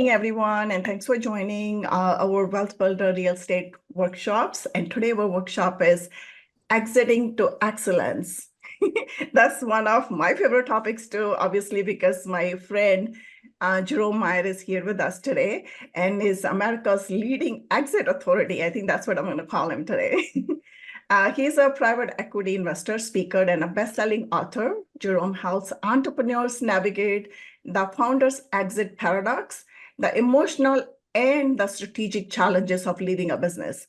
morning, everyone, and thanks for joining our Wealth Builder Real Estate workshops. And today our workshop is Exiting to Excellence. That's one of my favorite topics too, obviously, because my friend Jerome Meyer is here with us today and is America's leading exit authority. I think that's what I'm going to call him today. He's a private equity investor, speaker, and a best-selling author. Jerome helps entrepreneurs navigate the founder's exit paradox, the emotional and the strategic challenges of leading a business.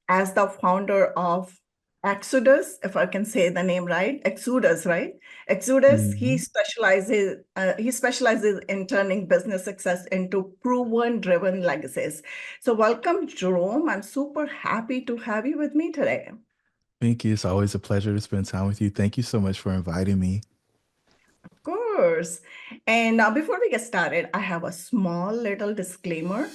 As the founder of Exodus, if I can say the name right, Exodus, right? Exodus, he specializes in turning business success into proven driven legacies. So welcome, Jerome. I'm super happy to have you with me today. Vinki, it's always a pleasure to spend time with you. Thank you so much for inviting me. Of course. And before we get started, I have a small little disclaimer.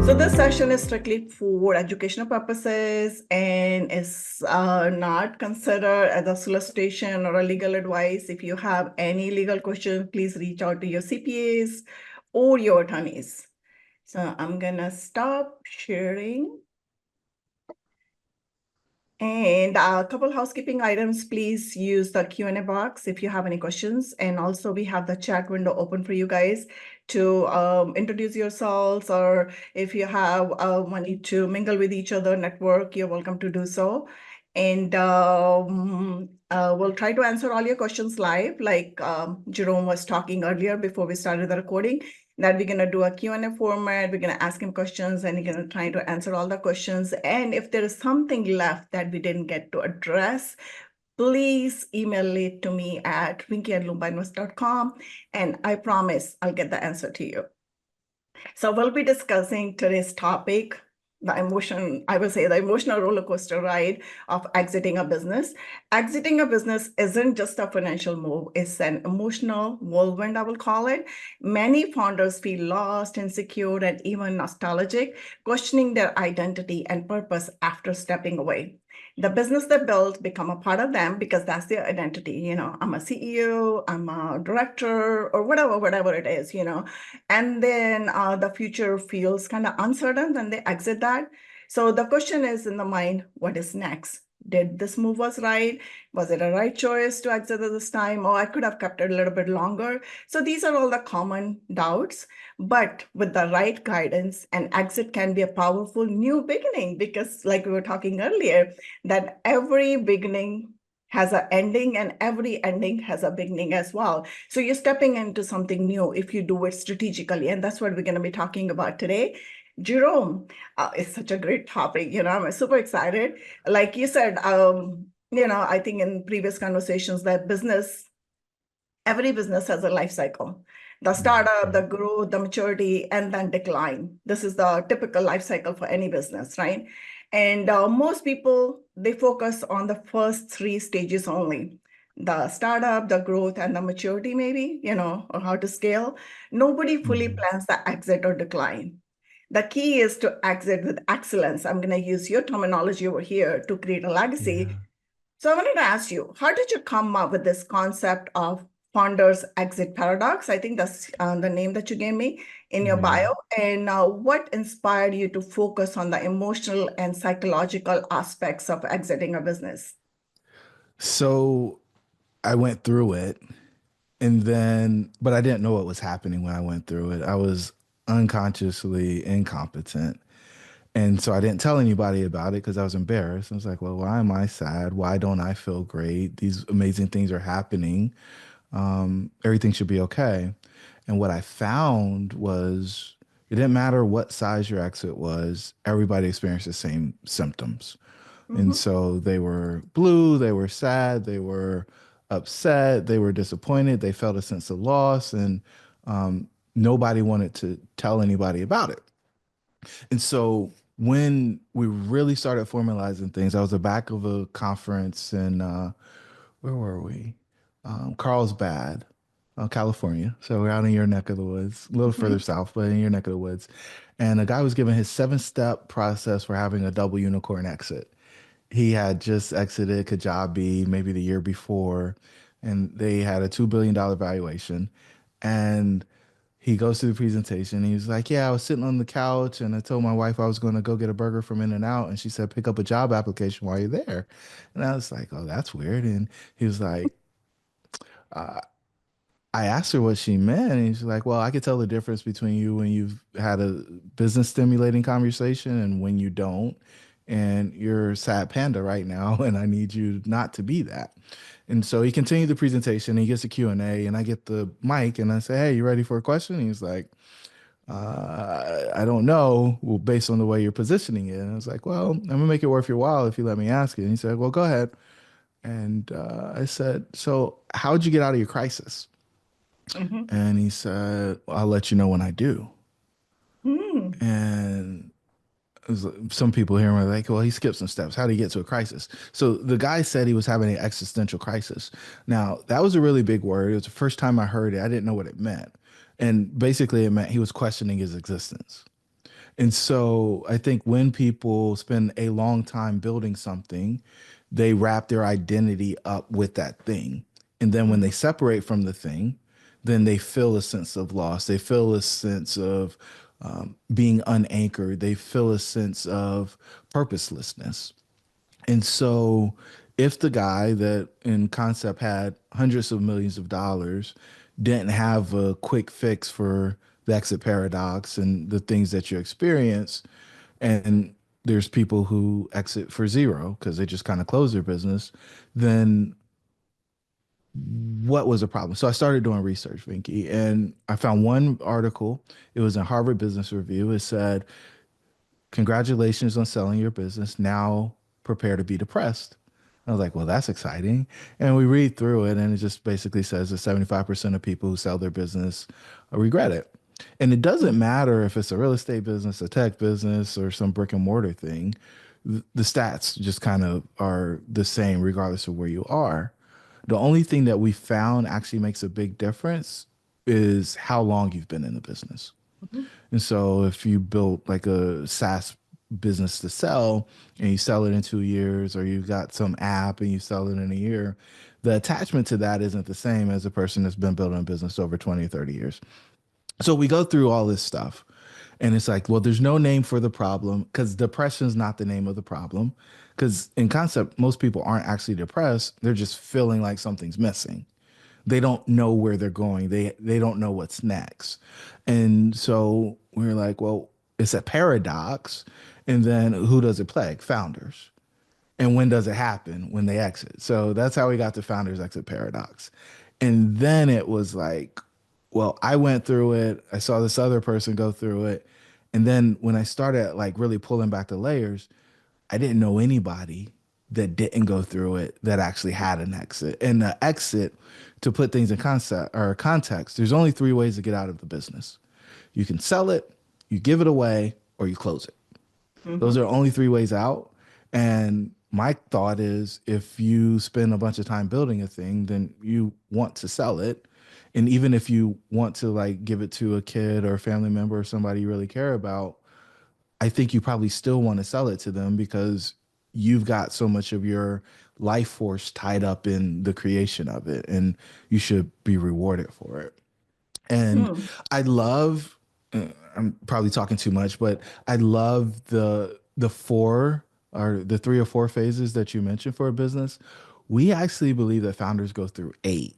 So this session is strictly for educational purposes and is not considered as a solicitation or a legal advice. If you have any legal questions, please reach out to your CPAs or your attorneys. So I'm gonna stop sharing. And a couple housekeeping items, please use the Q&A box if you have any questions. And also we have the chat window open for you guys to introduce yourselves, or if you have money to mingle with each other, network, you're welcome to do so. And we'll try to answer all your questions live, like Jerome was talking earlier before we started the recording, that we're going to do a Q&A format. We're going to ask him questions and he's going to try to answer all the questions. And if there is something left that we didn't get to address, please email it to me at vinki@loombainvest.com, and I promise I'll get the answer to you. So we'll be discussing today's topic, the emotional roller coaster ride of exiting a business. Exiting a business isn't just a financial move, it's an emotional whirlwind, I will call it. Many founders feel lost, insecure, and even nostalgic, questioning their identity and purpose after stepping away. The business they built become a part of them because that's their identity. I'm a CEO, I'm a director, or whatever it is, and then the future feels kind of uncertain and they exit that. So the question is in the mind, what is next? Did this move was right? Was it a right choice to exit at this time? Or I could have kept it a little bit longer. So these are all the common doubts. But with the right guidance, an exit can be a powerful new beginning, because like we were talking earlier, that every beginning has an ending and every ending has a beginning as well. So you're stepping into something new if you do it strategically. And that's what we're going to be talking about today. Jerome, it's such a great topic. I'm super excited. Like you said, I think in previous conversations that every business has a life cycle. The startup, the growth, the maturity, and then decline. This is the typical life cycle for any business, right? And most people, they focus on the first three stages only: the startup, the growth, and the maturity, maybe, or how to scale. Nobody fully plans the exit or decline. The key is to exit with excellence. I'm going to use your terminology over here, to create a legacy. Yeah. So I wanted to ask you, how did you come up with this concept of founder's exit paradox? I think that's the name that you gave me in your Yeah. bio. And what inspired you to focus on the emotional and psychological aspects of exiting a business? So I went through it but I didn't know what was happening when I went through it. I was unconsciously incompetent. And so I didn't tell anybody about it because I was embarrassed. I was like, well, why am I sad? Why don't I feel great? These amazing things are happening. Everything should be okay. And what I found was it didn't matter what size your exit was, everybody experienced the same symptoms. And Mm-hmm. so they were blue, they were sad, they were upset, they were disappointed, they felt a sense of loss, and nobody wanted to tell anybody about it. And so when we really started formalizing things, I was at the back of a conference in where were we? Carlsbad, California. So we're out in your neck of the woods, a little further south, but in your neck of the woods. And a guy was giving his 7-step process for having a double unicorn exit. He had just exited Kajabi maybe the year before, and they had a $2 billion valuation. And he goes to the presentation. He was like, "Yeah, I was sitting on the couch and I told my wife I was going to go get a burger from In-N-Out, and she said, pick up a job application while you're there." And I was like, "Oh, that's weird." And he was like, I asked her what she meant, and she's like, "Well, I could tell the difference between you when you've had a business stimulating conversation and when you don't. And you're a sad panda right now, and I need you not to be that." And so he continued the presentation. He gets a Q&A, and I get the mic, and I say, "Hey, you ready for a question?" And he's like, "I don't know. Well, based on the way you're positioning it." And I was like, "Well, I'm gonna make it worth your while if you let me ask it." And he said, "Well, go ahead." And I said, "So, how'd you get out of your crisis?" Mm-hmm. And he said, "Well, I'll let you know when I do." Mm-hmm. And it was, some people here were like, "Well, he skipped some steps. How did he get to a crisis?" So the guy said he was having an existential crisis. Now, that was a really big word. It was the first time I heard it. I didn't know what it meant. And basically, it meant he was questioning his existence. And so I think when people spend a long time building something, they wrap their identity up with that thing. And then when they separate from the thing, then they feel a sense of loss. They feel a sense of being unanchored. They feel a sense of purposelessness. And so, if the guy that in concept had hundreds of millions of dollars didn't have a quick fix for the exit paradox and the things that you experience, and there's people who exit for zero because they just kind of close their business, then what was the problem? So I started doing research, Vinky, and I found one article. It was in Harvard Business Review. It said, "Congratulations on selling your business. Now prepare to be depressed." I was like, "Well, that's exciting." And we read through it, and it just basically says that 75% of people who sell their business regret it. And it doesn't matter if it's a real estate business, a tech business, or some brick and mortar thing. The stats just kind of are the same regardless of where you are. The only thing that we found actually makes a big difference is how long you've been in the business. Mm-hmm. And so if you built like a SaaS business to sell and you sell it in 2 years, or you've got some app and you sell it in a year, the attachment to that isn't the same as a person that's been building a business over 20 or 30 years. So we go through all this stuff, and it's like, well, there's no name for the problem because depression is not the name of the problem. Because in concept, most people aren't actually depressed. They're just feeling like something's missing. They don't know where they're going. They don't know what's next. And so we're like, well, it's a paradox. And then who does it plague? Founders. And when does it happen? When they exit. So that's how we got to founders exit paradox. And then it was like, well, I went through it. I saw this other person go through it. And then when I started like really pulling back the layers, I didn't know anybody that didn't go through it that actually had an exit. And the exit, to put things in concept or context, there's only three ways to get out of the business. You can sell it, you give it away, or you close it. Those Mm-hmm. are only three ways out. And my thought is if you spend a bunch of time building a thing, then you want to sell it. And even if you want to like give it to a kid or a family member or somebody you really care about, I think you probably still want to sell it to them because you've got so much of your life force tied up in the creation of it, and you should be rewarded for it. And Hmm. I love, I'm probably talking too much, but I love the four or the three or four phases that you mentioned for a business. We actually believe that founders go through eight.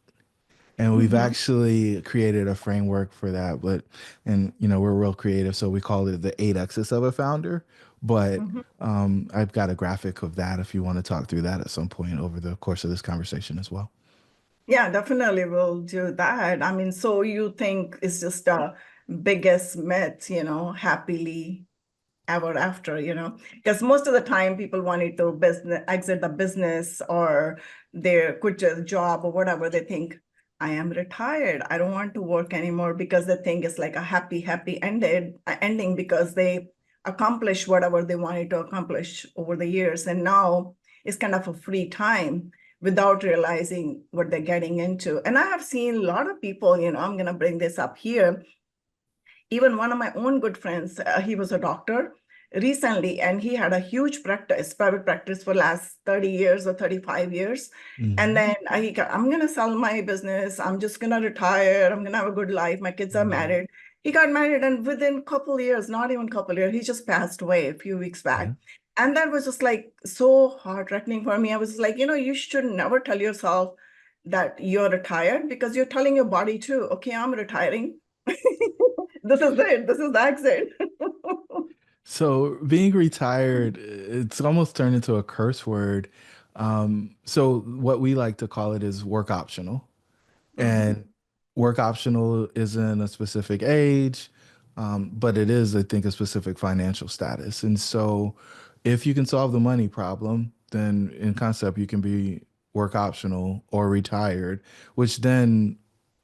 And we've Mm-hmm. actually created a framework for that. But, and, we're real creative. So we call it the eight X's of a founder. But Mm-hmm. I've got a graphic of that if you want to talk through that at some point over the course of this conversation as well. Yeah, definitely we'll do that. I mean, so you think it's just the biggest myth, happily ever after, because most of the time people wanted to business exit the business or they quit their job or whatever. They think, I am retired. I don't want to work anymore because they think it's like a happy ending because they accomplished whatever they wanted to accomplish over the years. And now it's kind of a free time without realizing what they're getting into. And I have seen a lot of people, I'm going to bring this up here. Even one of my own good friends, he was a doctor, recently, and he had a huge practice, private practice for last 30 years or 35 years. And Hmm. then I'm gonna sell my business. I'm just gonna retire. I'm gonna have a good life. My kids are Hmm. married. He got married, and within a couple years, not even a couple years, he just passed away a few weeks Yeah. back. And that was just like so heart-wrenching for me. I was like, you should never tell yourself that you're retired because you're telling your body too, okay, I'm retiring. This is it. This is the exit. So being retired, it's almost turned into a curse word. So what we like to call it is work optional. Mhm. And work optional isn't a specific age, but it is, I think, a specific financial status. And so if you can solve the money problem, then in concept, you can be work optional or retired, which then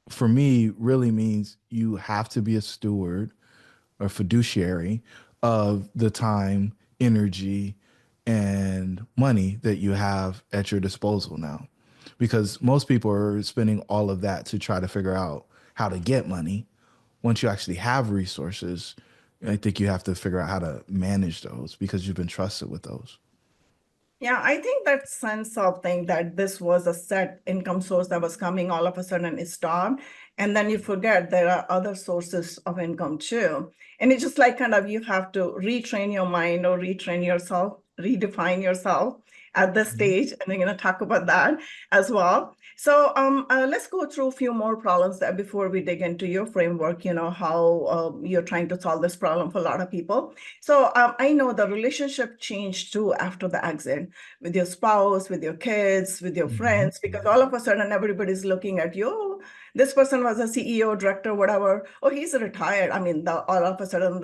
for me really means you have to be a steward or fiduciary of the time, energy, and money that you have at your disposal now. Because most people are spending all of that to try to figure out how to get money. Once you actually have resources, I think you have to figure out how to manage those because you've been trusted with those. Yeah, I think that sense of thing that this was a set income source that was coming all of a sudden it stopped. And then you forget there are other sources of income too. And it's just like kind of you have to retrain your mind or retrain yourself, redefine yourself at this Mhm. stage. And we're going to talk about that as well. So let's go through a few more problems that before we dig into your framework, how you're trying to solve this problem for a lot of people. So I know the relationship changed too after the exit with your spouse, with your kids, with your Mhm. friends, because all of a sudden everybody's looking at you. "Oh, this person was a CEO, director, whatever. Oh, he's retired." I mean, all of a sudden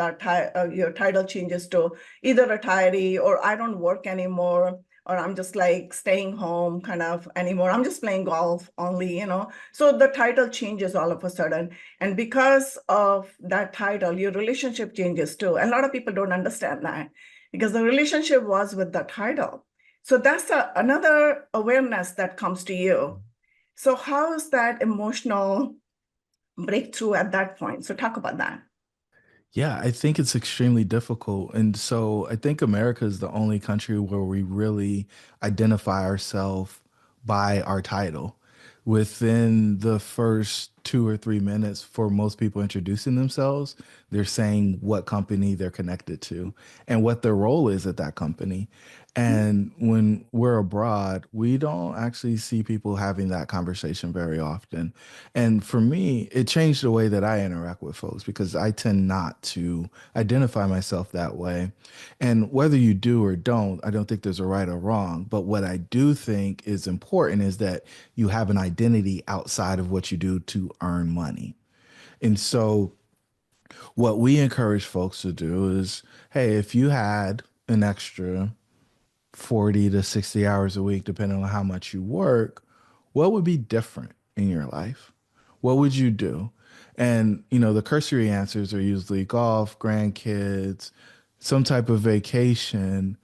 your title changes to either retiree or I don't work anymore. Or I'm just like staying home kind of anymore. I'm just playing golf only. So the title changes all of a sudden. And because of that title, your relationship changes too. And a lot of people don't understand that because the relationship was with the title. So that's another awareness that comes to you. So how is that emotional breakthrough at that point? So talk about that. Yeah, I think it's extremely difficult. And so I think America is the only country where we really identify ourselves by our title. Within the first 2 or 3 minutes, for most people introducing themselves, they're saying what company they're connected to and what their role is at that company. And when we're abroad, we don't actually see people having that conversation very often. And for me, it changed the way that I interact with folks because I tend not to identify myself that way. And whether you do or don't, I don't think there's a right or wrong. But what I do think is important is that you have an identity outside of what you do to earn money. And so, what we encourage folks to do is hey, if you had an extra 40 to 60 hours a week, depending on how much you work, what would be different in your life? What would you do? And, the cursory answers are usually golf, grandkids, some type of vacation.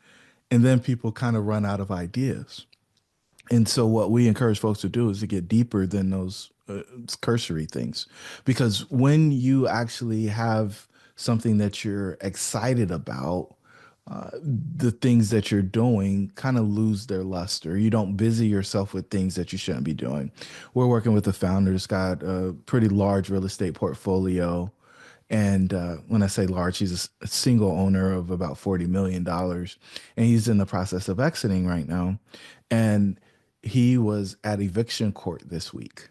And then people kind of run out of ideas. And so, what we encourage folks to do is to get deeper than those cursory things. Because when you actually have something that you're excited about, the things that you're doing kind of lose their luster. You don't busy yourself with things that you shouldn't be doing. We're working with a founder who's got a pretty large real estate portfolio. And when I say large, he's a single owner of about $40 million. And he's in the process of exiting right now. And he was at eviction court this week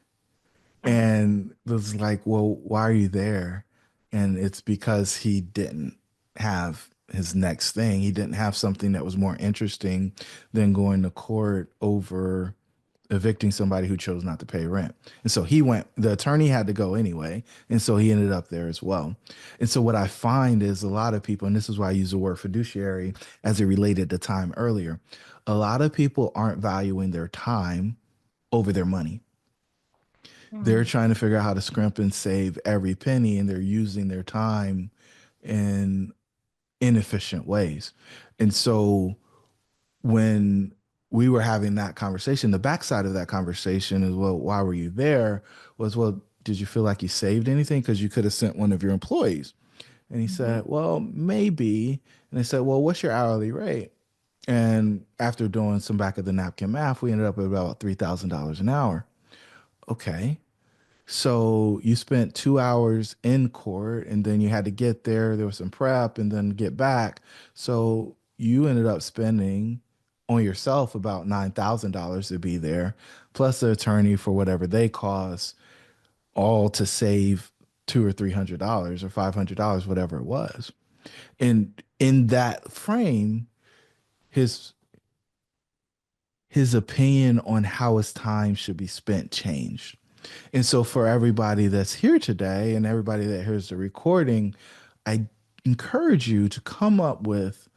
and was like, well, why are you there? And it's because he didn't have his next thing. He didn't have something that was more interesting than going to court over evicting somebody who chose not to pay rent. And so he went, the attorney had to go anyway. And so he ended up there as well. And so what I find is a lot of people, and this is why I use the word fiduciary as it related to time earlier, a lot of people aren't valuing their time over their money. They're Mhm. trying to figure out how to scrimp and save every penny, and they're using their time in inefficient ways. And so when we were having that conversation, the backside of that conversation is, well, why were you there? Was, well, did you feel like you saved anything? Because you could have sent one of your employees. And he Mhm. said, well, maybe. And I said, well, what's your hourly rate? And after doing some back of the napkin math, we ended up at about $3,000 an hour. Okay. So you spent 2 hours in court and then you had to get there. There was some prep and then get back. So you ended up spending on yourself about $9,000 to be there, plus the attorney for whatever they cost, all to save $200 or $300 or $500, whatever it was. And in that frame, his his opinion on how his time should be spent changed. And so, for everybody that's here today and everybody that hears the recording, I encourage you to come up with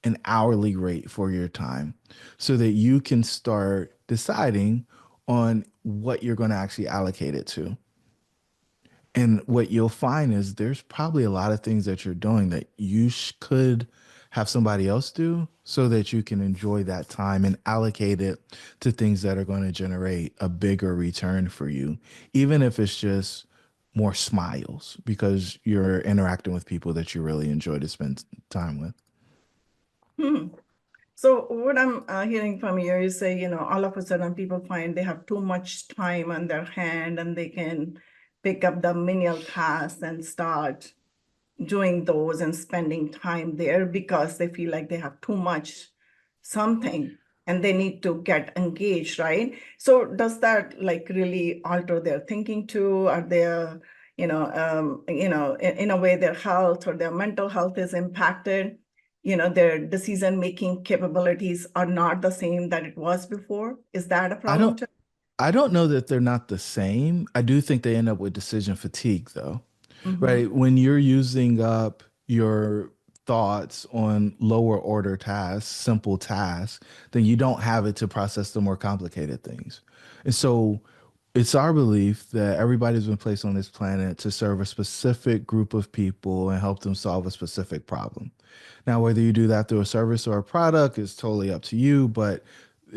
an hourly rate for your time so that you can start deciding on what you're going to actually allocate it to. And what you'll find is there's probably a lot of things that you're doing that you could have somebody else do so that you can enjoy that time and allocate it to things that are going to generate a bigger return for you, even if it's just more smiles because you're interacting with people that you really enjoy to spend time with. Hmm. So what I'm hearing from you is say, all of a sudden people find they have too much time on their hand and they can pick up the menial tasks and start doing those and spending time there because they feel like they have too much something and they need to get engaged, right? So does that like really alter their thinking too? Are they, in a way their health or their mental health is impacted? Their decision-making capabilities are not the same that it was before. Is that a I problem don't too? I don't know that they're not the same. I do think they end up with decision fatigue though. Mm-hmm. Right? When you're using up your thoughts on lower order tasks, simple tasks, then you don't have it to process the more complicated things. And so it's our belief that everybody's been placed on this planet to serve a specific group of people and help them solve a specific problem. Now, whether you do that through a service or a product is totally up to you, but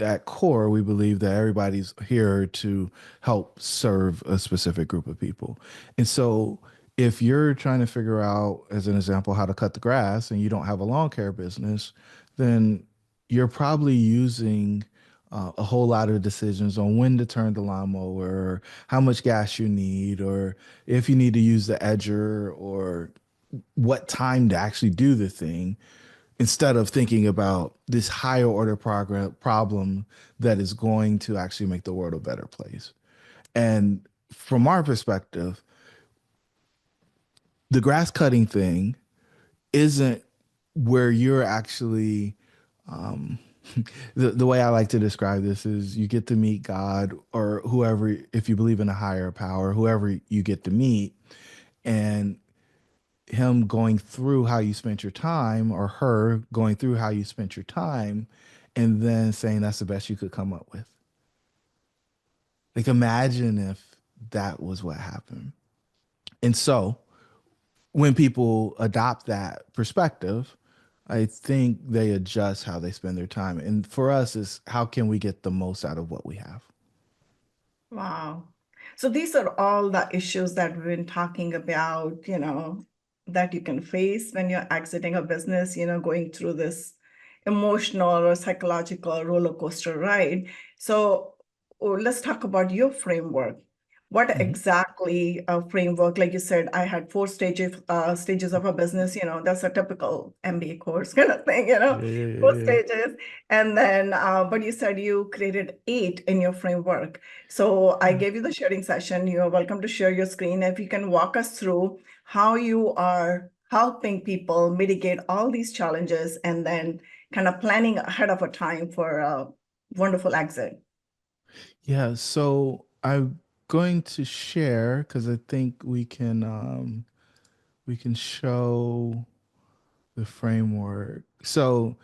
at core, we believe that everybody's here to help serve a specific group of people. And so if you're trying to figure out, as an example, how to cut the grass and you don't have a lawn care business, then you're probably using a whole lot of decisions on when to turn the lawnmower, or how much gas you need, or if you need to use the edger, or what time to actually do the thing, instead of thinking about this higher order problem that is going to actually make the world a better place. And from our perspective, the grass cutting thing isn't where you're actually um, the way I like to describe this is you get to meet God or whoever, if you believe in a higher power, whoever you get to meet, and him going through how you spent your time, or her going through how you spent your time, and then saying that's the best you could come up with. Like, imagine if that was what happened. And so when people adopt that perspective, I think they adjust how they spend their time. And for us, is how can we get the most out of what we have? Wow. So these are all the issues that we've been talking about, that you can face when you're exiting a business, going through this emotional or psychological roller coaster ride. So let's talk about your framework. What Mhm. exactly a framework? Like you said, I had four stages of a business, that's a typical MBA course kind of thing, Yeah, yeah, four yeah, yeah. stages. And then, but you said you created eight in your framework. So I Yeah. gave you the sharing session. You're welcome to share your screen. If you can walk us through how you are helping people mitigate all these challenges and then kind of planning ahead of a time for a wonderful exit. Yeah, so I'm going to share because I think we can show the framework. So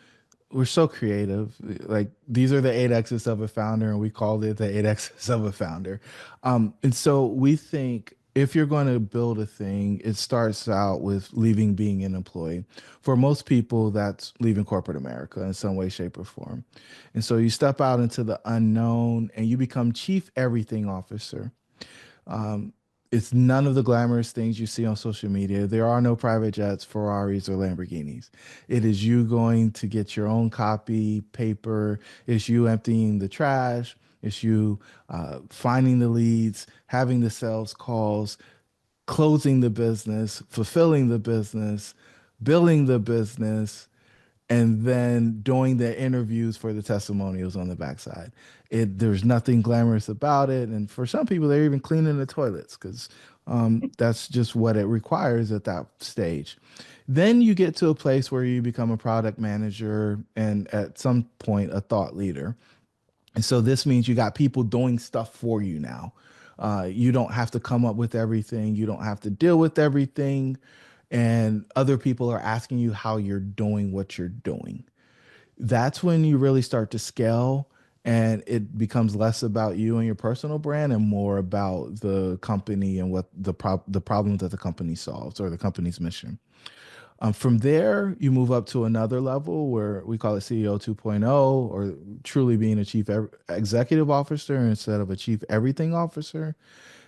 we're so creative. Like, these are the eight X's of a founder, and we called it the eight X's of a founder. And so we think if you're going to build a thing, it starts out with leaving being an employee. For most people, that's leaving corporate America in some way, shape, or form. And so you step out into the unknown and you become chief everything officer. It's none of the glamorous things you see on social media. There are no private jets, Ferraris, or Lamborghinis. It is you going to get your own copy, paper. It's you emptying the trash. It's you finding the leads, having the sales calls, closing the business, fulfilling the business, billing the business, and then doing the interviews for the testimonials on the backside. There's nothing glamorous about it, and for some people, they're even cleaning the toilets because that's just what it requires at that stage. Then you get to a place where you become a product manager and at some point a thought leader. And so this means you got people doing stuff for you now. You don't have to come up with everything. You don't have to deal with everything. And other people are asking you how you're doing what you're doing. That's when you really start to scale and it becomes less about you and your personal brand and more about the company and what the problem that the company solves or the company's mission. From there, you move up to another level where we call it CEO 2.0 or truly being a chief executive officer instead of a chief everything officer.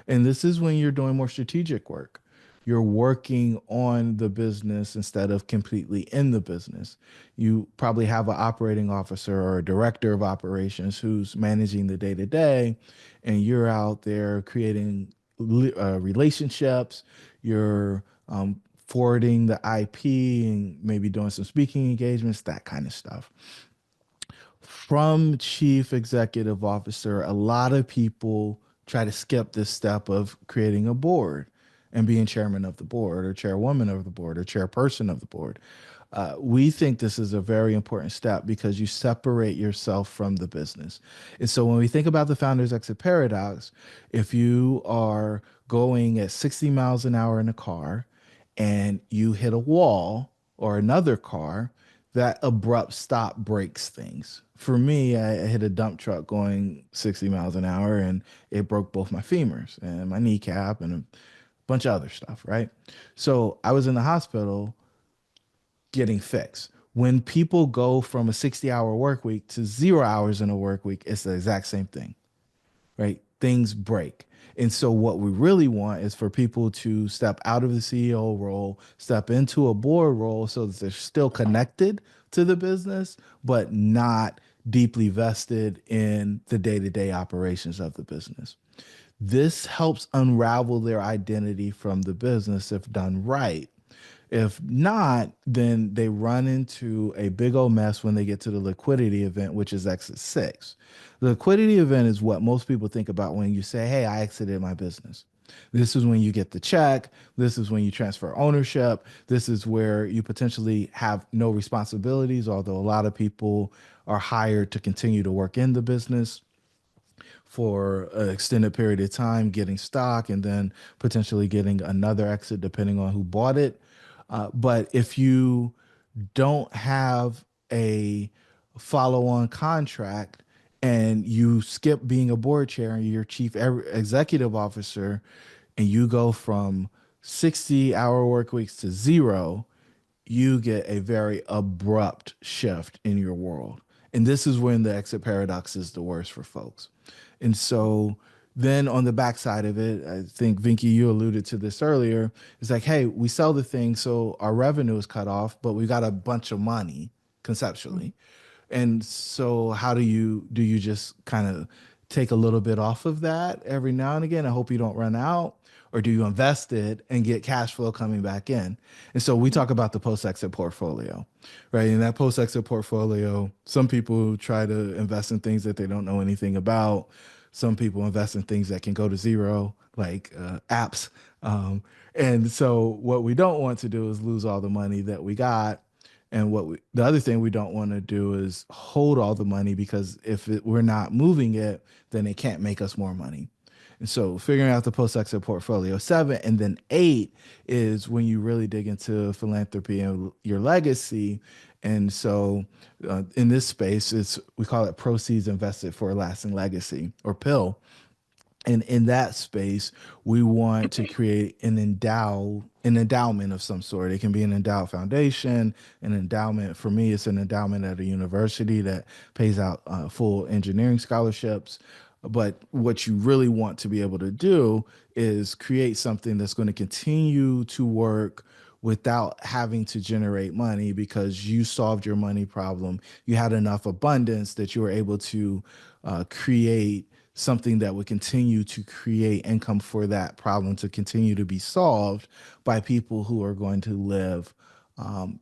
And this is when you're doing more strategic work. You're working on the business instead of completely in the business. You probably have an operating officer or a director of operations who's managing the day to day, and you're out there creating relationships. You're forwarding the IP and maybe doing some speaking engagements, that kind of stuff. From chief executive officer, a lot of people try to skip this step of creating a board and being chairman of the board or chairwoman of the board or chairperson of the board. We think this is a very important step because you separate yourself from the business. And so when we think about the founder's exit paradox, if you are going at 60 miles an hour in a car and you hit a wall or another car, that abrupt stop breaks things. For me, I hit a dump truck going 60 miles an hour and it broke both my femurs and my kneecap and a bunch of other stuff, right? So I was in the hospital getting fixed. When people go from a 60-hour work week to 0 hours in a work week, it's the exact same thing, right? Things break. And so what we really want is for people to step out of the CEO role, step into a board role so that they're still connected to the business, but not deeply vested in the day-to-day operations of the business. This helps unravel their identity from the business if done right. If not, then they run into a big old mess when they get to the liquidity event, which is exit six. The liquidity event is what most people think about when you say, hey, I exited my business. This is when you get the check. This is when you transfer ownership. This is where you potentially have no responsibilities, although a lot of people are hired to continue to work in the business for an extended period of time, getting stock and then potentially getting another exit depending on who bought it. But if you don't have a follow on contract and you skip being a board chair and you're chief executive officer and you go from 60-hour work weeks to zero, you get a very abrupt shift in your world. And this is when the exit paradox is the worst for folks. And so then on the backside of it, I think Vinky, you alluded to this earlier. It's like, hey, we sell the thing, so our revenue is cut off, but we got a bunch of money conceptually. And so how do you just kind of take a little bit off of that every now and again? I hope you don't run out. Or do you invest it and get cash flow coming back in? And so we talk about the post-exit portfolio, right? In that post-exit portfolio, some people try to invest in things that they don't know anything about. Some people invest in things that can go to zero, like apps. And so what we don't want to do is lose all the money that we got. And the other thing we don't want to do is hold all the money because if we're not moving it, then it can't make us more money. And so figuring out the post-exit portfolio, 7, and then 8 is when you really dig into philanthropy and your legacy. And so in this space, we call it proceeds invested for a lasting legacy, or PIL. And in that space, we want to create an endowment of some sort. It can be an endowed foundation, an endowment. For me, it's an endowment at a university that pays out full engineering scholarships. But what you really want to be able to do is create something that's going to continue to work without having to generate money because you solved your money problem. You had enough abundance that you were able to create something that would continue to create income for that problem to continue to be solved by people who are going to live um,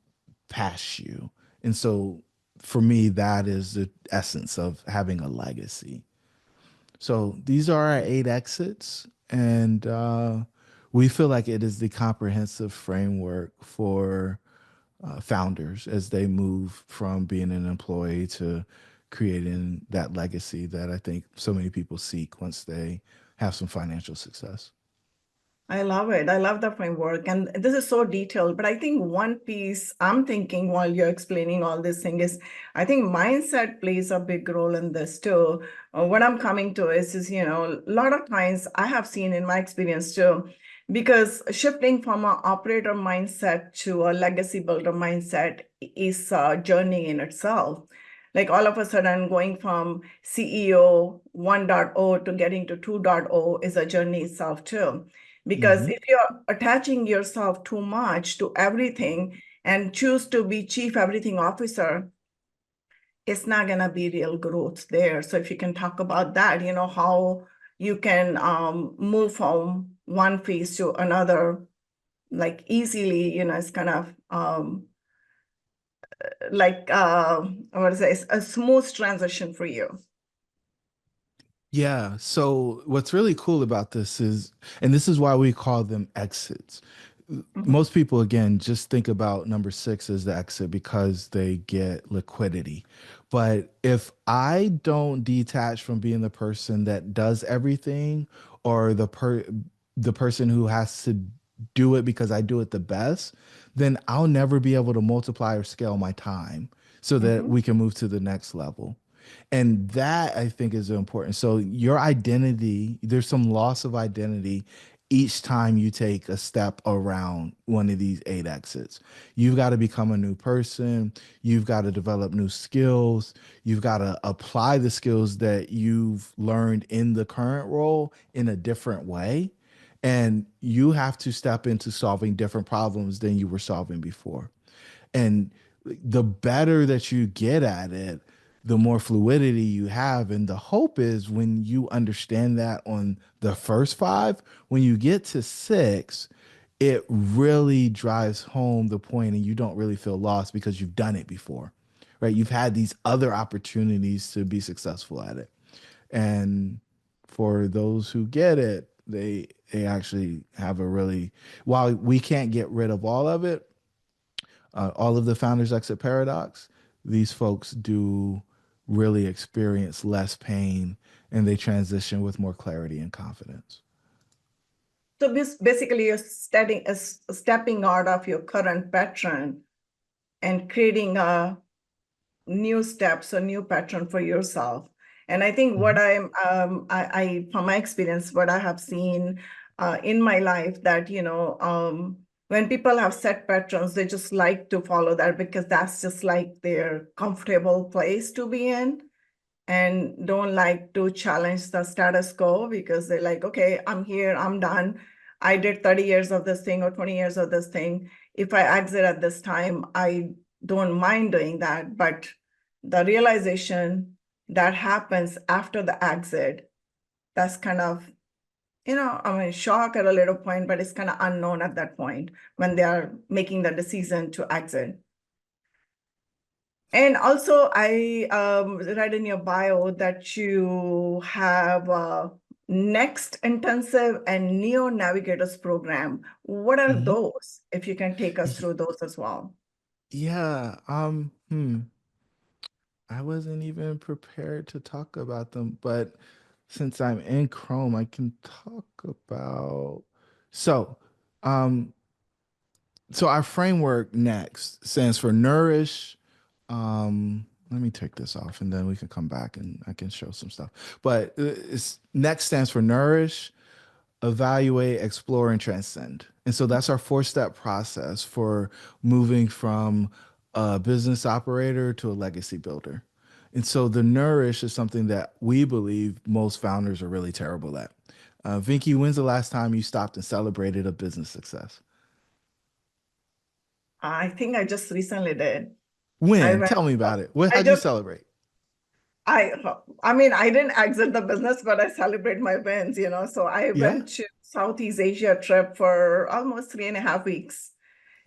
past you. And so for me, that is the essence of having a legacy. So these are our 8 exits, and we feel like it is the comprehensive framework for founders as they move from being an employee to creating that legacy that I think so many people seek once they have some financial success. I love it. I love the framework. And this is so detailed. But I think one piece I'm thinking while you're explaining all this thing is I think mindset plays a big role in this too. What I'm coming to is, a lot of times I have seen in my experience too, because shifting from an operator mindset to a legacy builder mindset is a journey in itself. Like all of a sudden going from CEO 1.0 to getting to 2.0 is a journey itself too. Because Hmm. if you're attaching yourself too much to everything and choose to be chief everything officer, it's not going to be real growth there. So if you can talk about that, how you can move from one phase to another, like easily, it's kind of like, what is it, a smooth transition for you. Yeah. So what's really cool about this is, and this is why we call them exits. Mhm. Most people, again, just think about number 6 as the exit because they get liquidity. But if I don't detach from being the person that does everything or the person who has to do it because I do it the best, then I'll never be able to multiply or scale my time so that Mhm. we can move to the next level. And that I think is important. So your identity, there's some loss of identity each time you take a step around one of these 8 exits. You've got to become a new person. You've got to develop new skills. You've got to apply the skills that you've learned in the current role in a different way. And you have to step into solving different problems than you were solving before. And the better that you get at it, the more fluidity you have. And the hope is when you understand that on the first 5, when you get to 6, it really drives home the point and you don't really feel lost because you've done it before, right? You've had these other opportunities to be successful at it. And for those who get it, they actually have a really, while we can't get rid of all of the founders exit paradox, these folks do really experience less pain and they transition with more clarity and confidence. So basically, stepping out of your current pattern and creating a new steps or new pattern for yourself. And I think what Mhm. I from my experience, what I have seen in my life that, when people have set patterns, they just like to follow that because that's just like their comfortable place to be in and don't like to challenge the status quo because they're like, okay, I'm here, I'm done. I did 30 years of this thing or 20 years of this thing. If I exit at this time, I don't mind doing that. But the realization that happens after the exit, that's kind of, I mean, shock at a little point, but it's kind of unknown at that point when they are making the decision to exit. And also, I read in your bio that you have a Next Intensive and Neo Navigators program. What are Mhm. those? If you can take us Y- through those as well. Yeah, I wasn't even prepared to talk about them, but since I'm in Chrome, I can talk about. So, um, so our framework next stands for nourish. Let me take this off and then we can come back and I can show some stuff. But it's next stands for nourish, evaluate, explore, and transcend. And so that's our 4-step process for moving from a business operator to a legacy builder. And so the nourish is something that we believe most founders are really terrible at. Vinky, when's the last time you stopped and celebrated a business success? I think I just recently did. I When? went, Tell me about it. What? I How'd you just, celebrate? I, I mean, I didn't exit the business, but I celebrate my wins, you know. So I Yeah. went to Southeast Asia trip for almost 3.5 weeks.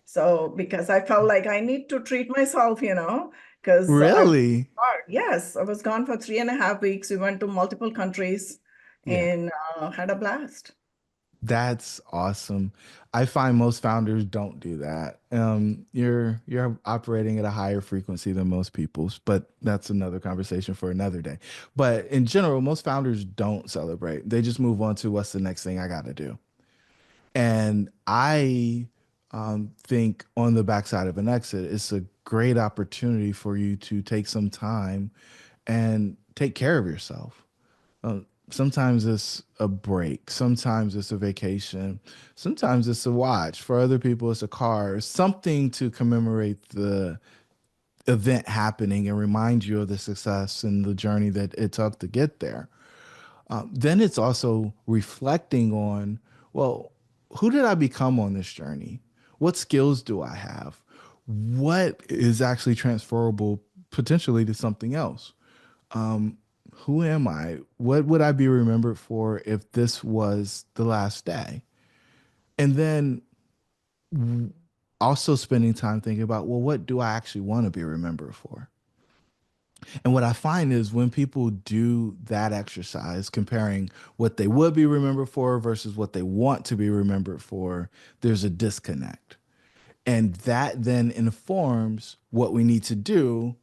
So because I felt like I need to treat myself, you know, because I was Really? hard. Yes, I was gone for 3.5 weeks. We went to multiple countries Yeah. and had a blast. That's awesome. I find most founders don't do that. You're operating at a higher frequency than most people's, but that's another conversation for another day. But in general, most founders don't celebrate. They just move on to what's the next thing I got to do. And I think on the backside of an exit, it's a great opportunity for you to take some time and take care of yourself. Uh, Sometimes it's a break. Sometimes it's a vacation. Sometimes it's a watch. For other people, it's a car. Something to commemorate the event happening and remind you of the success and the journey that it took to get there. Then it's also reflecting on, well, who did I become on this journey? What skills do I have? What is actually transferable potentially to something else? Who am I? What would I be remembered for if this was the last day? And then also spending time thinking about, well, what do I actually want to be remembered for? And what I find is when people do that exercise, comparing what they would be remembered for versus what they want to be remembered for, there's a disconnect. And that then informs what we need to do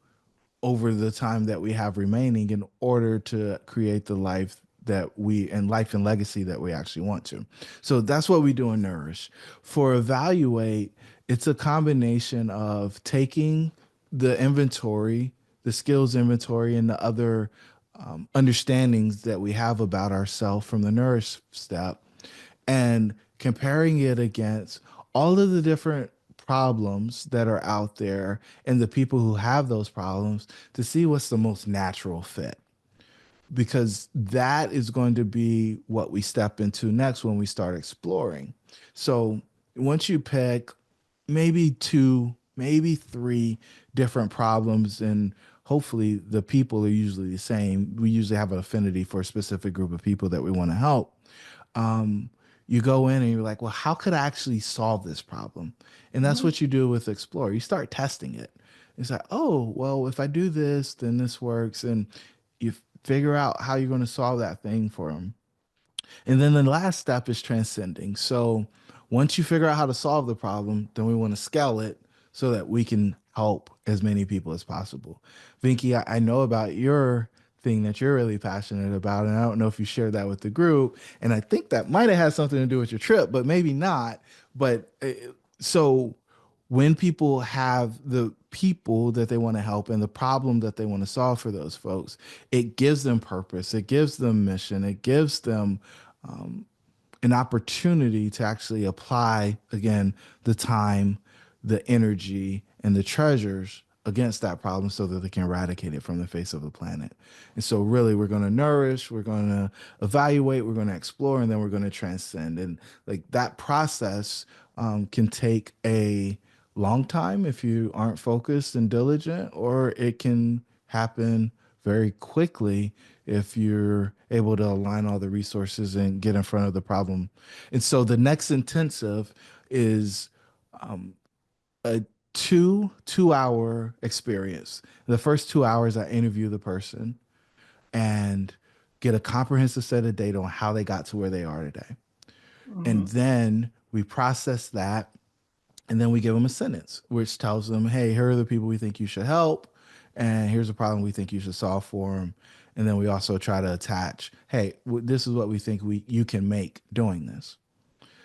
over the time that we have remaining in order to create the life that we and life and legacy that we actually want to. So that's what we do in Nourish. For Evaluate, it's a combination of taking the inventory, the skills inventory, and the other understandings that we have about ourselves from the Nourish step and comparing it against all of the different problems that are out there and the people who have those problems to see what's the most natural fit. Because that is going to be what we step into next when we start exploring. So once you pick maybe two, maybe three different problems, and hopefully the people are usually the same. We usually have an affinity for a specific group of people that we want to help. Um, you go in and you're like, well, how could I actually solve this problem? And that's Mhm, what you do with Explore. You start testing it. It's like, oh, well, if I do this, then this works. And you figure out how you're going to solve that thing for them. And then the last step is transcending. So once you figure out how to solve the problem, then we want to scale it so that we can help as many people as possible. Vinky, I know about your thing that you're really passionate about, and I don't know if you shared that with the group. And I think that might have had something to do with your trip, but maybe not. But so when people have the people that they want to help and the problem that they want to solve for those folks, it gives them purpose, it gives them mission, it gives them an opportunity to actually apply again the time, the energy, and the treasures against that problem so that they can eradicate it from the face of the planet. And so really we're going to nourish, we're going to evaluate, we're going to explore, and then we're going to transcend. And like that process can take a long time if you aren't focused and diligent, or it can happen very quickly if you're able to align all the resources and get in front of the problem. And so the next intensive is a two hour experience. The first 2 hours, I interview the person and get a comprehensive set of data on how they got to where they are today. And mhm, then we process that and then we give them a sentence which tells them, hey, here are the people we think you should help. And here's a problem we think you should solve for them. And then we also try to attach, hey, this is what we think you can make doing this.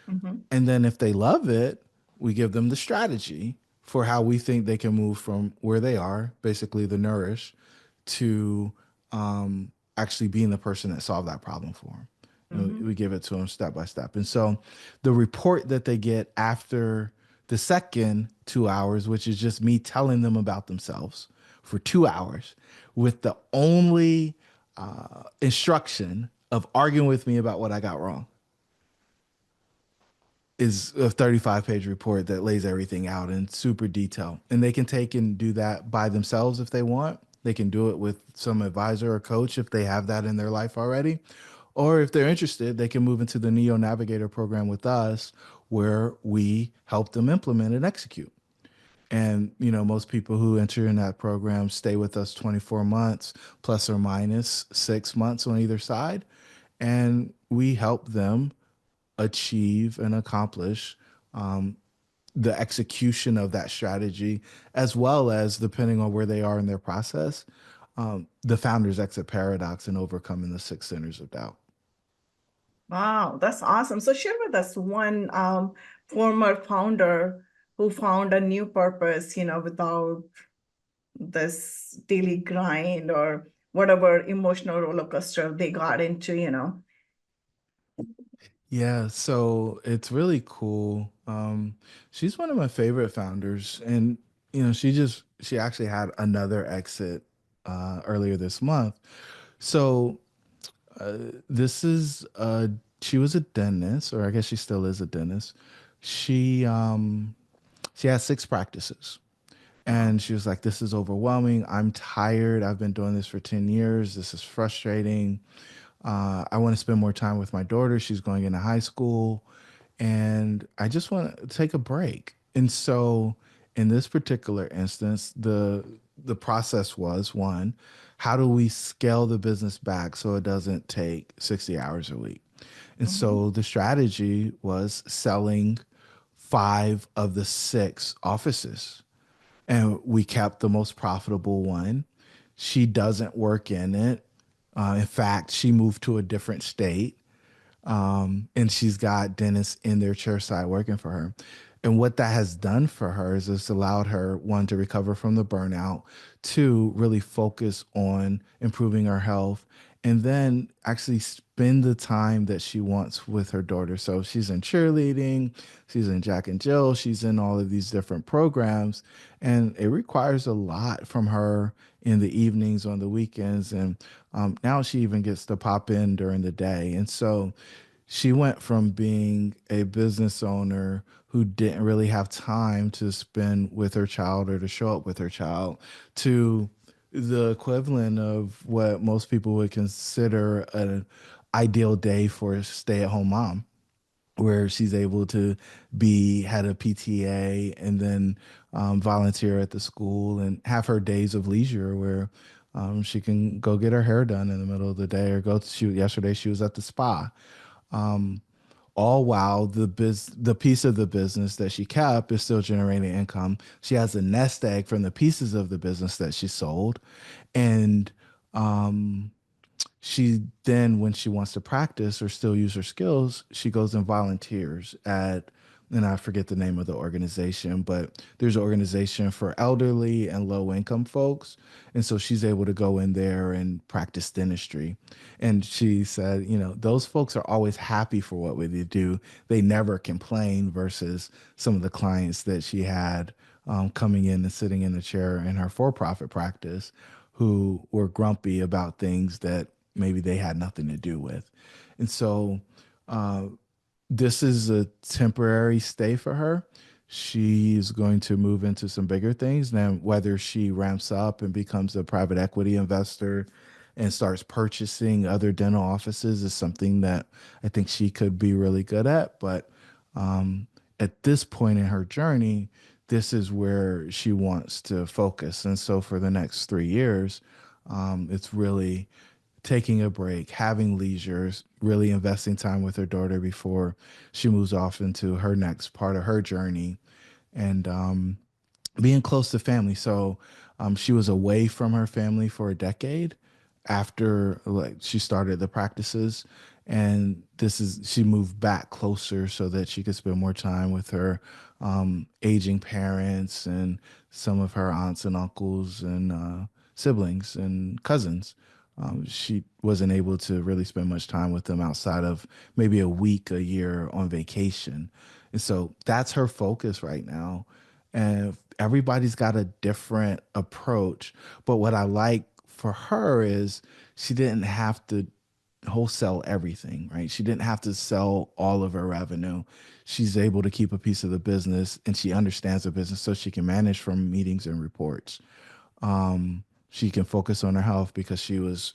mhm, And then if they love it, we give them the strategy for how we think they can move from where they are, basically the nourish, to actually being the person that solved that problem for them. mhm, We give it to them step by step. And so the report that they get after the second 2 hours, which is just me telling them about themselves for 2 hours, with the only instruction of arguing with me about what I got wrong. Is a 35-page report that lays everything out in super detail. And they can take and do that by themselves if they want. They can do it with some advisor or coach if they have that in their life already. Or if they're interested, they can move into the Neo Navigator program with us, where we help them implement and execute. And, most people who enter in that program stay with us 24 months, plus or minus 6 months on either side. And we help them achieve and accomplish um, the execution of that strategy, as well as, depending on where they are in their process, the founder's exit paradox and overcoming the six centers of doubt. Wow, that's awesome. So share with us one former founder who found a new purpose, without this daily grind or whatever emotional roller coaster they got into. Yeah, so it's really cool. She's one of my favorite founders, and she actually had another exit earlier this month. So this is she was a dentist, or I guess she still is a dentist. She has six practices. Wow. And she was like, "This is overwhelming. I'm tired. I've been doing this for 10 years. This is frustrating. I want to spend more time with my daughter. She's going into high school. And I just want to take a break." And so, in this particular instance, the process was, one, how do we scale the business back so it doesn't take 60 hours a week? And Mhm. so the strategy was selling five of the six offices, and we kept the most profitable one. She doesn't work in it. In fact, she moved to a different state, and she's got dentists in their chairside working for her. And what that has done for her is it's allowed her, one, to recover from the burnout, two, really focus on improving her health, and then actually spend the time that she wants with her daughter. So she's in cheerleading, she's in Jack and Jill, she's in all of these different programs, and it requires a lot from her in the evenings, on the weekends, and now she even gets to pop in during the day. And so she went from being a business owner who didn't really have time to spend with her child or to show up with her child, to the equivalent of what most people would consider an ideal day for a stay-at-home mom, where she's able to be head of PTA and then volunteer at the school and have her days of leisure where she can go get her hair done in the middle of the day, or go to shoot. Yesterday she was at the spa. Um, all while the piece of the business that she kept is still generating income. She has a nest egg from the pieces of the business that she sold, and um, she then, when she wants to practice or still use her skills, she goes and volunteers at, and I forget the name of the organization, but there's an organization for elderly and low income folks. And so she's able to go in there and practice dentistry. And she said, those folks are always happy for what we do. They never complain, versus some of the clients that she had coming in and sitting in the chair in her for profit practice, who were grumpy about things that maybe they had nothing to do with. And so uh, this is a temporary stay for her. She's going to move into some bigger things. Now, whether she ramps up and becomes a private equity investor and starts purchasing other dental offices is something that I think she could be really good at. But at this point in her journey, this is where she wants to focus. And so for the next 3 years, it's really taking a break, having leisure, really investing time with her daughter before she moves off into her next part of her journey, and being close to family. So she was away from her family for a decade after, like, she started the practices, and she moved back closer so that she could spend more time with her aging parents and some of her aunts and uncles and siblings and cousins. She wasn't able to really spend much time with them outside of maybe a week a year on vacation. And so that's her focus right now. And everybody's got a different approach. But what I like for her is she didn't have to wholesale everything, right? She didn't have to sell all of her revenue. She's able to keep a piece of the business and she understands the business so she can manage from meetings and reports. She can focus on her health because she was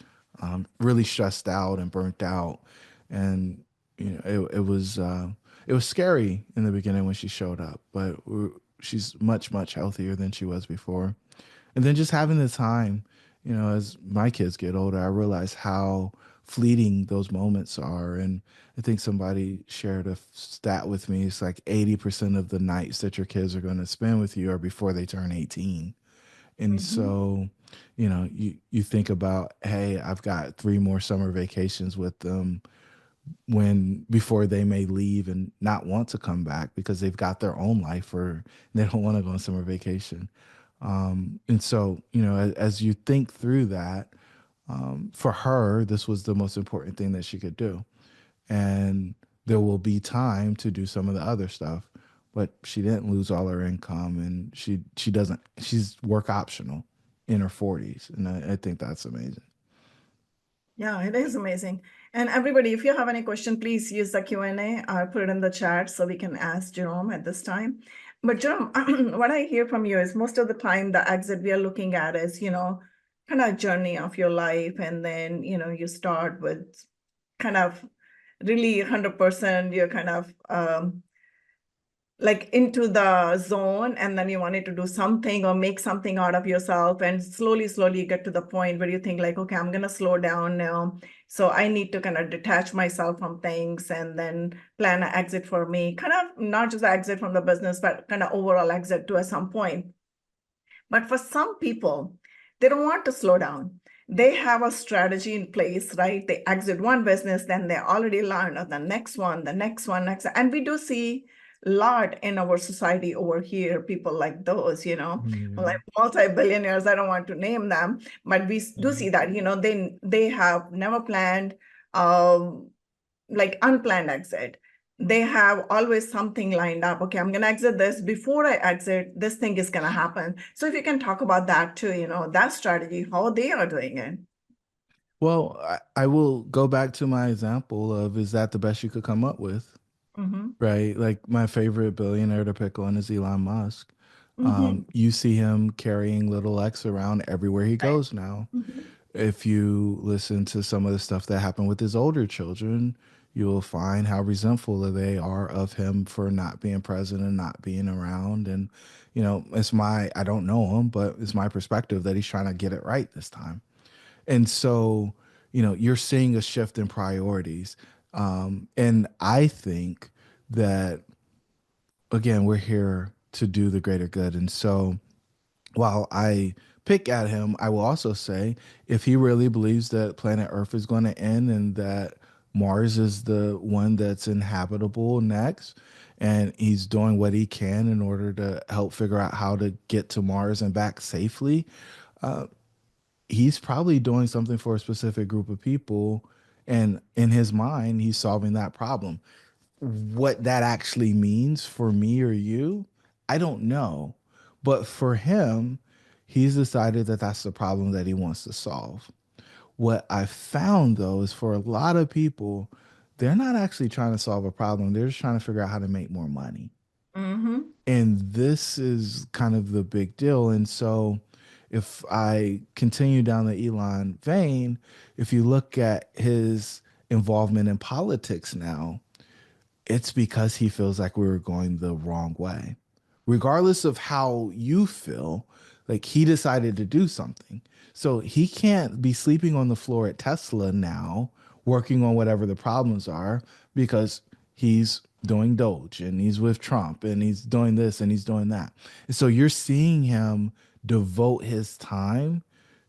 really stressed out and burnt out. And you know, it was scary in the beginning when she showed up, but she's much healthier than she was before. And then just having the time, you know, as my kids get older, I realize how fleeting those moments are. And I think somebody shared a stat with me. It's like 80% of the nights that your kids are going to spend with you are before they turn 18. And Hmm. so, you know, you think about, hey, I've got 3 more summer vacations with them when before they may leave and not want to come back because they've got their own life or they don't want to go on summer vacation. And so, you know, as you think through that, for her, this was the most important thing that she could do. And there will be time to do some of the other stuff, but she didn't lose all her income and she doesn't, she's work optional in her 40s. And I think that's amazing. Yeah, it is amazing. And everybody, if you have any question, please use the Q&A. I'll put it in the chat so we can ask Jerome at this time. But Jerome, what I hear from you is most of the time the exit we are looking at is, kind of journey of your life. And then, you start with kind of really 100%, you're kind of like into the zone, and then you wanted to do something or make something out of yourself, and slowly you get to the point where you think like, okay, I'm going to slow down now, so I need to kind of detach myself from things and then plan an exit for me, kind of not just exit from the business but kind of overall exit to at some point. But for some people, they don't want to slow down. They have a strategy in place, right? They exit one business, then they already learn of the next one, next. And we do see a lot in our society over here, people like those, like Yeah. multi-billionaires. I don't want to name them, but we do Mhm. see that, they have never planned um, like unplanned exit. They have always something lined up. Okay, I'm going to exit this. Before I exit, this thing is going to happen. So if you can talk about that too, that strategy, how they are doing it. Well, I will go back to my example of is that the best you could come up with? Mm-hmm. Right. Like my favorite billionaire to pick on is Elon Musk. Mm-hmm. You see him carrying little X around everywhere he Right. goes now. Mm-hmm. If you listen to some of the stuff that happened with his older children, you will find how resentful they are of him for not being present and not being around. And, you know, I don't know him, but it's my perspective that he's trying to get it right this time. And so, you know, you're seeing a shift in priorities. And I think that, again, we're here to do the greater good. And so, while I pick at him, I will also say if he really believes that planet Earth is going to end and that Mars is the one that's inhabitable next, and he's doing what he can in order to help figure out how to get to Mars and back safely, he's probably doing something for a specific group of people. And in his mind, he's solving that problem. What that actually means for me or you, I don't know. But for him, he's decided that that's the problem that he wants to solve. What I found though is for a lot of people, they're not actually trying to solve a problem. They're just trying to figure out how to make more money. Mm-hmm. And this is kind of the big deal. And so if I continue down the Elon vein, if you look at his involvement in politics now, it's because he feels like we were going the wrong way. Regardless of how you feel, like he decided to do something. So he can't be sleeping on the floor at Tesla now, working on whatever the problems are, because he's doing Doge and he's with Trump and he's doing this and he's doing that. And so you're seeing him devote his time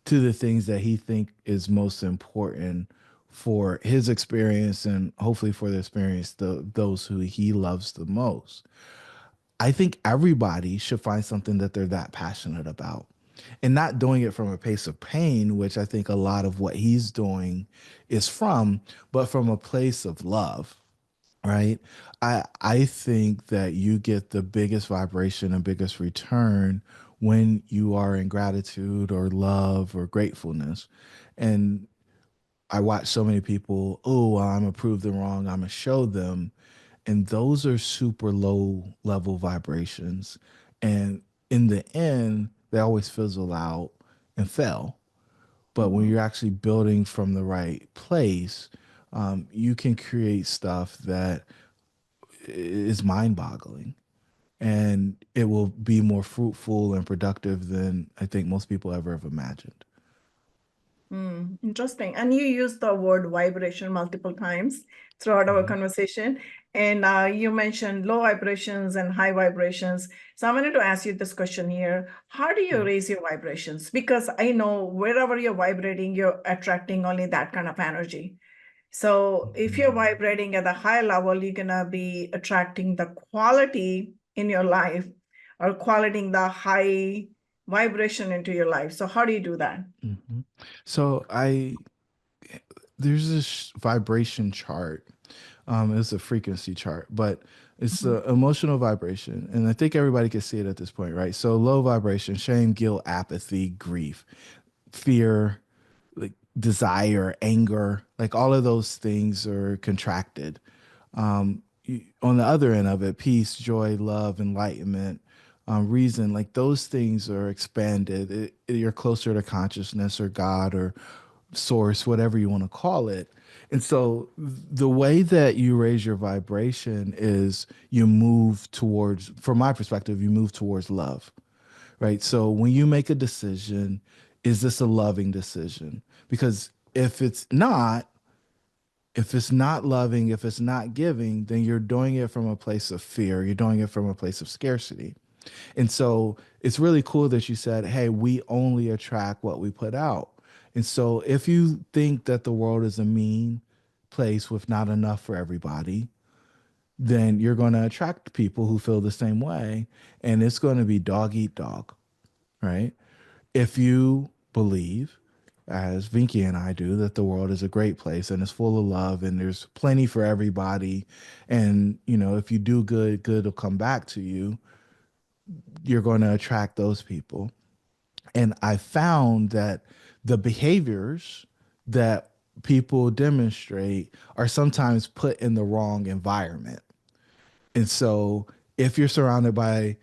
to the things that he think is most important for his experience and hopefully for the experience those who he loves the most. I think everybody should find something that they're that passionate about and not doing it from a place of pain, which I think a lot of what he's doing is from, but from a place of love, right? I think that you get the biggest vibration and biggest return when you are in gratitude or love or gratefulness. And I watch so many people, oh, I'm gonna prove them wrong, I'm gonna show them. And those are super low level vibrations. And in the end, they always fizzle out and fail. But when Mhm. you're actually building from the right place, you can create stuff that is mind boggling, and it will be more fruitful and productive than I think most people ever have imagined. Interesting. And you used the word vibration multiple times throughout our Mhm. conversation. And you mentioned low vibrations and high vibrations. So I wanted to ask you this question here. How do you raise your vibrations? Because I know wherever you're vibrating, you're attracting only that kind of energy. So if you're Mhm. vibrating at a high level, you're gonna be attracting the quality in your life or quality the high vibration into your life. So how do you do that? Mhm. So there's this vibration chart. It's a frequency chart, but it's Mhm. the emotional vibration, and I think everybody can see it at this point, right? So low vibration: shame, guilt, apathy, grief, fear, like desire, anger, like all of those things are contracted. On the other end of it, peace, joy, love, enlightenment, reason, like those things are expanded. You're closer to consciousness or God or source, whatever you want to call it. And so the way that you raise your vibration is you move towards, from my perspective, you move towards love, right? So when you make a decision, is this a loving decision? Because if it's not loving, if it's not giving, then you're doing it from a place of fear. You're doing it from a place of scarcity. And so it's really cool that you said, hey, we only attract what we put out. And so if you think that the world is a mean place with not enough for everybody, then you're going to attract people who feel the same way. And it's going to be dog eat dog, right? If you believe, as Vinky and I do, that the world is a great place and it's full of love and there's plenty for everybody, and if you do good, good will come back to you. You're going to attract those people. And I found that the behaviors that people demonstrate are sometimes put in the wrong environment. And so if you're surrounded by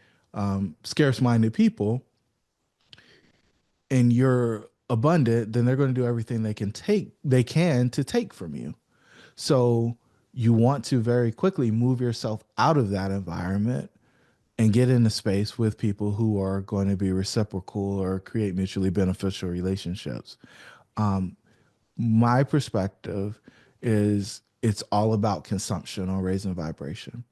scarce minded people, and you're abundant, then they're going to do everything they can to take from you. So you want to very quickly move yourself out of that environment and get in a space with people who are going to be reciprocal or create mutually beneficial relationships. My perspective is it's all about consumption or raising vibration.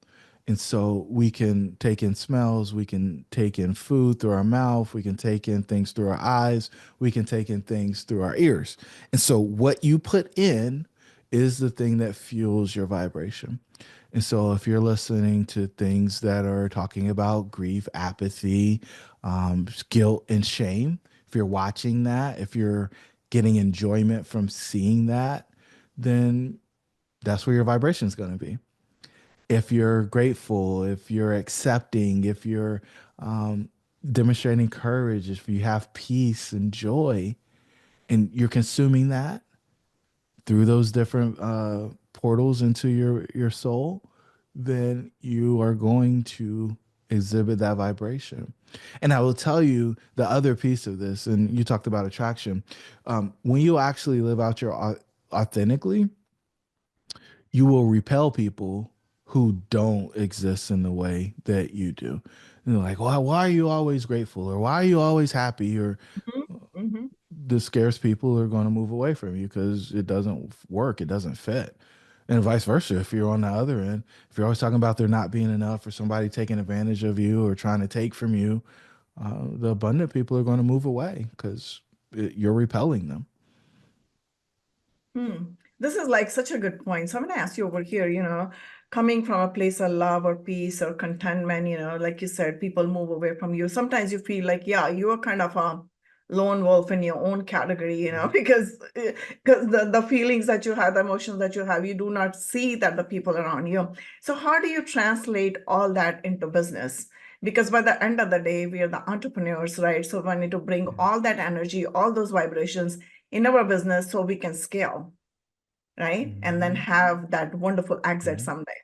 And so we can take in smells, we can take in food through our mouth, we can take in things through our eyes, we can take in things through our ears. And so what you put in is the thing that fuels your vibration. And so if you're listening to things that are talking about grief, apathy, guilt, and shame, if you're watching that, if you're getting enjoyment from seeing that, then that's where your vibration is going to be. If you're grateful, if you're accepting, if you're um, demonstrating courage, if you have peace and joy, and you're consuming that through those different portals into your soul, then you are going to exhibit that vibration. And I will tell you the other piece of this, and you talked about attraction. When you actually live out your authentically, you will repel people who don't exist in the way that you do. And they're like, why are you always grateful? Or why are you always happy? Or Mhm. Mhm. the scarce people are going to move away from you because it doesn't work, it doesn't fit. And vice versa. If you're on the other end, if you're always talking about there not being enough or somebody taking advantage of you or trying to take from you, the abundant people are going to move away because you're repelling them. This is like such a good point. So I'm going to ask you over here, coming from a place of love or peace or contentment, like you said, people move away from you. Sometimes you feel like, yeah, you are kind of a lone wolf in your own category, because the feelings that you have, the emotions that you have, you do not see that the people around you. So how do you translate all that into business? because by the end of the day, we are the entrepreneurs, right? So we need to bring Yeah. all that energy, all those vibrations in our business so we can scale, right? And then Mhm. have that wonderful exit Yeah. someday.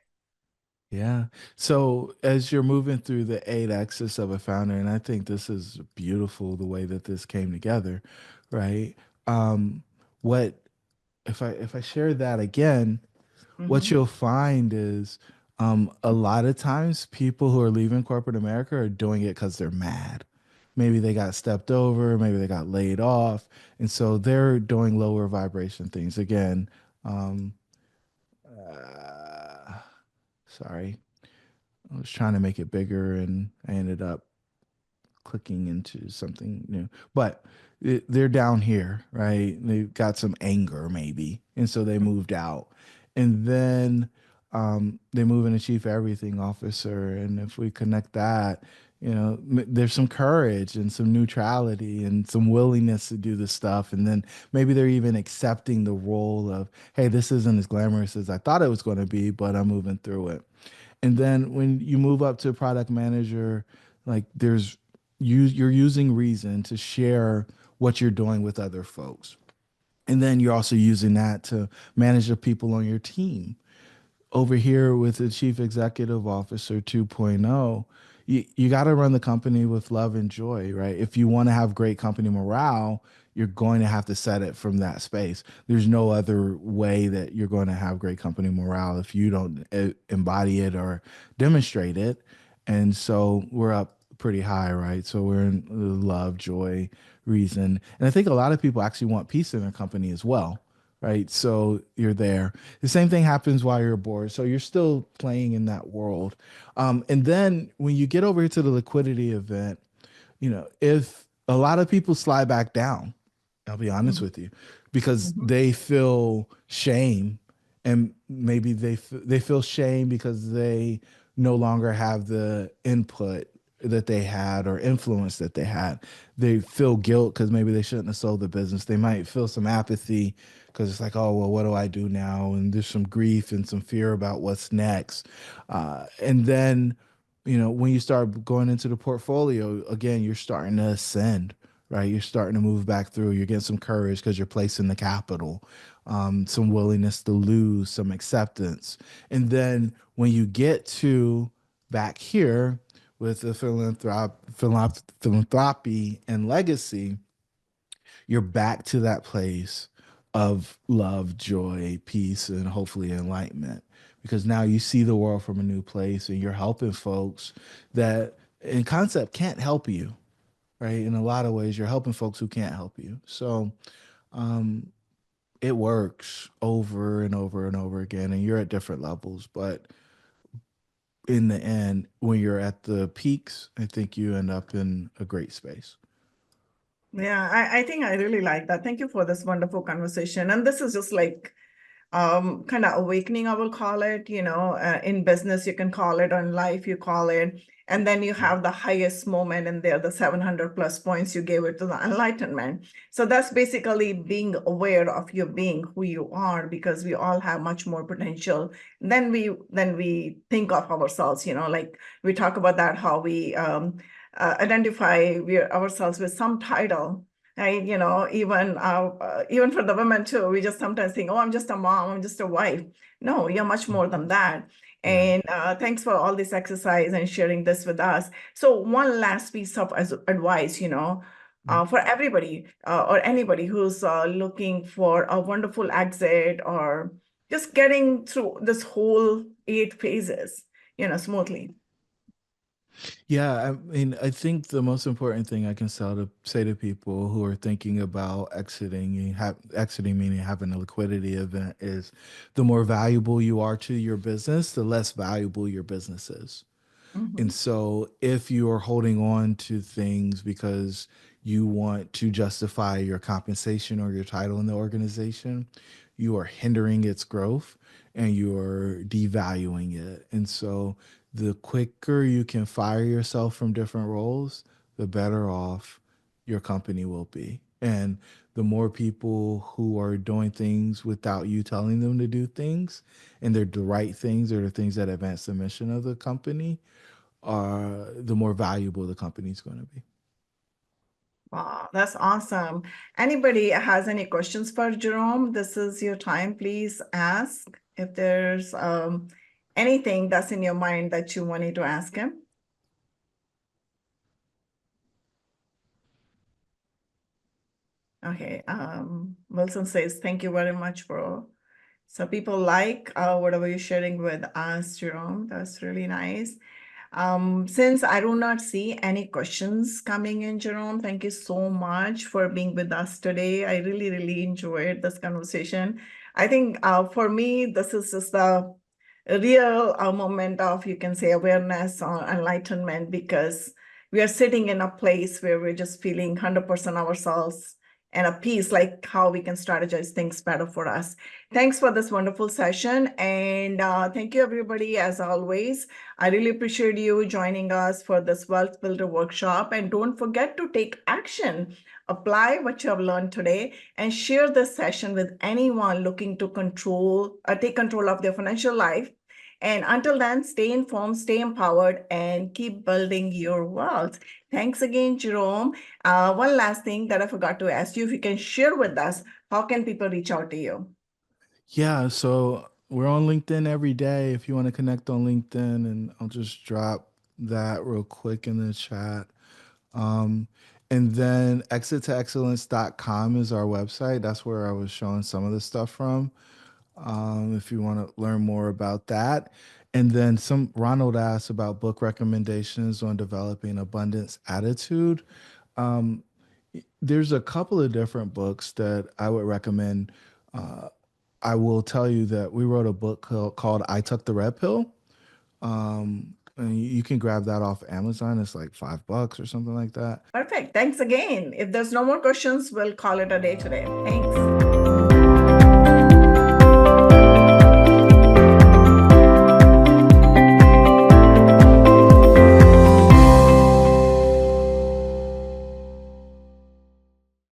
Yeah. So as you're moving through the 8 axis of a founder, and I think this is beautiful the way that this came together, right? What if I share that again, what Hmm. you'll find is a lot of times people who are leaving corporate America are doing it because they're mad. Maybe they got stepped over, maybe they got laid off, and so they're doing lower vibration things. Again, um, uh, sorry, I was trying to make it bigger and I ended up clicking into something new. But they're down here, right? They've got some anger maybe, and so they moved out, and then they move in a chief everything officer. And if we connect that, there's some courage and some neutrality and some willingness to do the stuff, and then maybe they're even accepting the role of, hey, this isn't as glamorous as I thought it was going to be, but I'm moving through it. And then when you move up to product manager, like you're using reason to share what you're doing with other folks. And then you're also using that to manage the people on your team. Over here with the chief executive officer 2.0, you got to run the company with love and joy, right? If you want to have great company morale, you're going to have to set it from that space. There's no other way that you're going to have great company morale if you don't embody it or demonstrate it. And so we're up pretty high, right? So we're in love, joy, reason. And I think a lot of people actually want peace in their company as well, right? So you're there. The same thing happens while you're bored. So you're still playing in that world. And then when you get over to the liquidity event, if a lot of people slide back down, I'll be honest with you, because Hmm. they feel shame, and maybe they feel shame because they no longer have the input that they had or influence that they had. They feel guilt because maybe they shouldn't have sold the business. They might feel some apathy because it's like, oh well, what do I do now? And there's some grief and some fear about what's next. And then when you start going into the portfolio again, you're starting to ascend, right? You're starting to move back through. You're getting some courage because you're placing the capital, some willingness to lose, some acceptance. And then when you get to back here with the philanthropy and legacy, you're back to that place of love, joy, peace, and hopefully enlightenment. Because now you see the world from a new place and you're helping folks that in concept can't help you, right? In a lot of ways, you're helping folks who can't help you. So it works over and over and over again, and you're at different levels. But in the end, when you're at the peaks, I think you end up in a great space. Yeah, I think I really like that. Thank you for this wonderful conversation. And this is just like kind of awakening, I will call it, in business, you can call it, or in life, you call it. And then you have the highest moment in there, the 700 plus points you gave it to the enlightenment. So that's basically being aware of your being, who you are, because we all have much more potential than we think of ourselves, like we talk about that, how we identify ourselves with some title. Right, even for the women too, we just sometimes think, oh, I'm just a mom, I'm just a wife. No, you're much more than that. Yeah. And thanks for all this exercise and sharing this with us. So one last piece of advice, for everybody or anybody who's looking for a wonderful exit or just getting through this whole 8 phases, smoothly. Yeah, I mean, I think the most important thing I can say to people who are thinking about exiting, exiting meaning having a liquidity event, is the more valuable you are to your business, the less valuable your business is. And Mhm. so if you are holding on to things because you want to justify your compensation or your title in the organization, you are hindering its growth and you are devaluing it. And so the quicker you can fire yourself from different roles, the better off your company will be. And the more people who are doing things without you telling them to do things, and they're the right things or the things that advance the mission of the company, the more valuable the company is going to be. Wow, that's awesome. Anybody has any questions for Jerome? This is your time. Please ask if there's anything that's in your mind that you wanted to ask him. Okay, Wilson says, thank you very much, bro. So people like whatever you're sharing with us, Jerome. That's really nice. Since I do not see any questions coming in, Jerome, thank you so much for being with us today. I really, really enjoyed this conversation. I think for me, this is just a real moment of, you can say, awareness or enlightenment, because we are sitting in a place where we're just feeling 100% ourselves and a peace, like how we can strategize things better for us. Thanks for this wonderful session. And thank you, everybody, as always. I really appreciate you joining us for this Wealth Builder workshop. And don't forget to take action. Apply what you have learned today and share this session with anyone looking to take control of their financial life. And until then, stay informed, stay empowered, and keep building your wealth. Thanks again, Jerome. One last thing that I forgot to ask you, if you can share with us, how can people reach out to you? Yeah, so we're on LinkedIn every day. If you want to connect on LinkedIn, and I'll just drop that real quick in the chat. Um, and then exittoexcellence.com is our website. That's where I was showing some of the stuff from. If you want to learn more about that. And then Ronald asked about book recommendations on developing abundance attitude. Um, there's a couple of different books that I would recommend. I will tell you that we wrote a book called I Took the Red Pill. And you can grab that off Amazon. It's like $5 or something like that. Perfect. Thanks again. If there's no more questions, we'll call it a day today. Thanks.